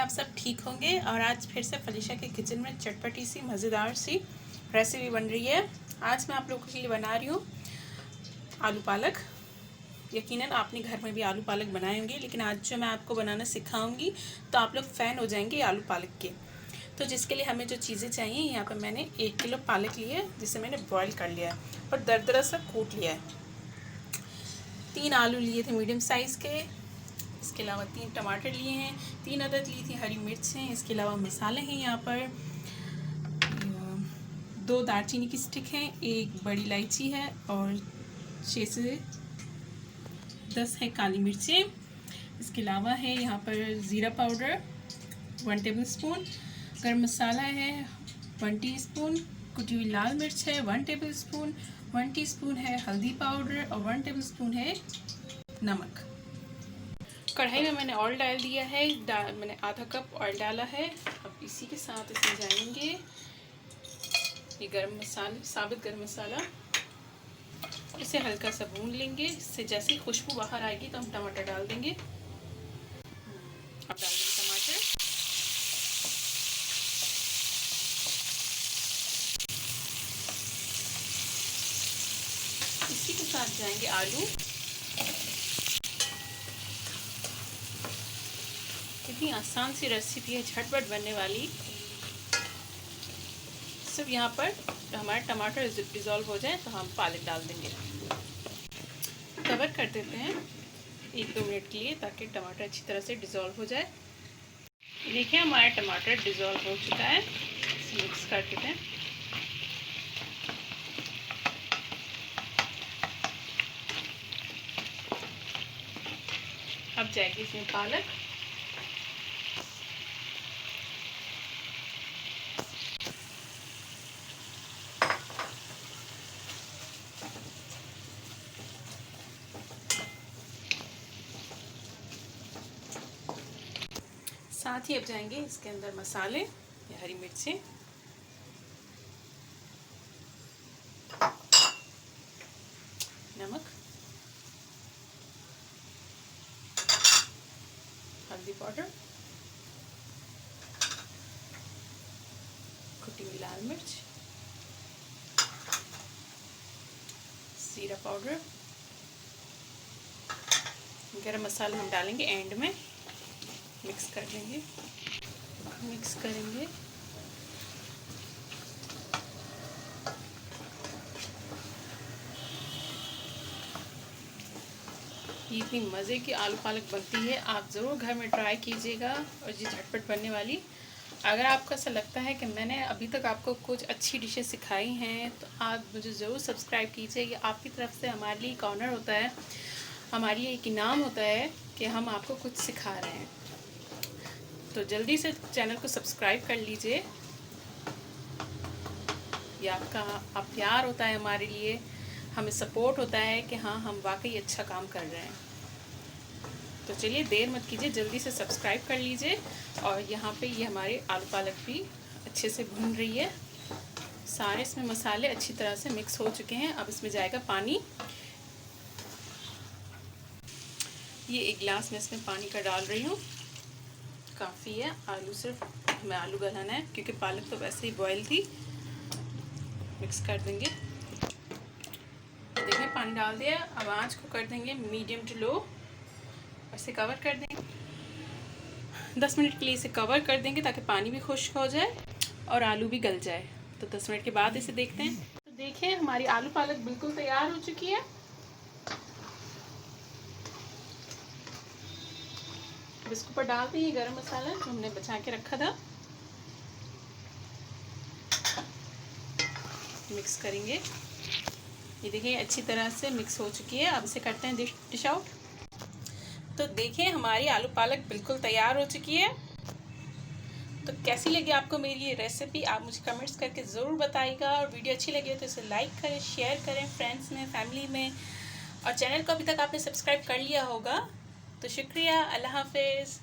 आप सब ठीक होंगे। और आज फिर से फलीशा के किचन में चटपटी सी मज़ेदार सी रेसिपी बन रही है। आज मैं आप लोगों के लिए बना रही हूँ आलू पालक। यकीनन आपने घर में भी आलू पालक बनाए होंगे, लेकिन आज जो मैं आपको बनाना सिखाऊंगी तो आप लोग फ़ैन हो जाएंगे आलू पालक के। तो जिसके लिए हमें जो चीज़ें चाहिए, यहाँ पर मैंने 1 किलो पालक लिए है, जिसे मैंने बॉईल कर लिया है और दरदरा सा कूट लिया है। 3 आलू लिए थे मीडियम साइज़ के। इसके अलावा 3 टमाटर लिए हैं, 3 अदद ली थी हरी मिर्च हैं। इसके अलावा मसाले हैं यहाँ पर 2 दालचीनी की स्टिक हैं, 1 बड़ी इलायची है और 6 से 10 है काली मिर्चें। इसके अलावा है यहाँ पर ज़ीरा पाउडर 1 टेबल स्पून, गर्म मसाला है 1 टीस्पून, कुटी हुई लाल मिर्च है 1 टेबल स्पून, 1 टीस्पून है हल्दी पाउडर और 1 टेबल स्पून है नमक। कढ़ाई में मैंने ऑयल डाल दिया है, मैंने आधा कप ऑयल डाला है। अब इसी के साथ इसमें जाएंगे ये गरम मसाला, साबुत गरम मसाला। इसे हल्का सा भून लेंगे। इससे जैसे ही खुशबू बाहर आएगी तो हम टमाटर डाल देंगे। अब डाल देंगे टमाटर। इसी के साथ जाएंगे आलू। कितनी आसान सी रेसिपी है, झटपट बनने वाली। सिर्फ यहाँ पर हमारे टमाटर डिज़ोल्व हो जाए तो हम पालक डाल देंगे। कवर कर देते हैं 1-2 मिनट के लिए, ताकि टमाटर अच्छी तरह से डिज़ोल्व हो जाए। देखिए हमारा टमाटर डिज़ोल्व हो चुका है। इसे मिक्स कर देते हैं। अब जाएगी इसमें पालक। साथ ही अब जाएंगे इसके अंदर मसाले, हरी मिर्चें, नमक, हल्दी पाउडर, कुटी हुई लाल मिर्च, जीरा पाउडर, गरम मसाला हम डालेंगे एंड में। मिक्स कर लेंगे, मिक्स करेंगे। ये इतनी मज़े की आलू पालक बनती है, आप ज़रूर घर में ट्राई कीजिएगा। और ये झटपट बनने वाली। अगर आपको ऐसा लगता है कि मैंने अभी तक आपको कुछ अच्छी डिशें सिखाई हैं तो आप मुझे ज़रूर सब्सक्राइब कीजिए। ये आपकी तरफ से हमारे लिए एक ऑनर होता है, हमारे लिए एक इनाम होता है कि हम आपको कुछ सिखा रहे हैं। तो जल्दी से चैनल को सब्सक्राइब कर लीजिए। ये आपका प्यार होता है हमारे लिए, हमें सपोर्ट होता है कि हाँ हम वाकई अच्छा काम कर रहे हैं। तो चलिए देर मत कीजिए, जल्दी से सब्सक्राइब कर लीजिए। और यहाँ पे ये हमारे आलू पालक भी अच्छे से भून रही है। सारे इसमें मसाले अच्छी तरह से मिक्स हो चुके हैं। अब इसमें जाएगा पानी। ये 1 गिलास में इसमें पानी का डाल रही हूँ, काफ़ी है। आलू सिर्फ हमें आलू गलाना है, क्योंकि पालक तो वैसे ही बॉयल थी। मिक्स कर देंगे। देखिए पानी डाल दिया। अब आँच को कर देंगे मीडियम टू लो। इसे कवर कर देंगे 10 मिनट के लिए। इसे कवर कर देंगे ताकि पानी भी खुश्क हो जाए और आलू भी गल जाए। तो 10 मिनट के बाद इसे देखते हैं। तो देखिए हमारी आलू पालक बिल्कुल तैयार हो चुकी है। अब इसके ऊपर डाल देंगे गरम मसाला जो हमने बचा के रखा था। मिक्स करेंगे। ये देखिए अच्छी तरह से मिक्स हो चुकी है। अब इसे करते हैं डिश आउट। तो देखिए हमारी आलू पालक बिल्कुल तैयार हो चुकी है। तो कैसी लगी आपको मेरी ये रेसिपी, आप मुझे कमेंट्स करके ज़रूर बताइएगा। और वीडियो अच्छी लगी हो तो इसे लाइक करें, शेयर करें फ्रेंड्स में, फैमिली में। और चैनल को अभी तक आपने सब्सक्राइब कर लिया होगा तो शुक्रिया। अल्लाह हाफिज़।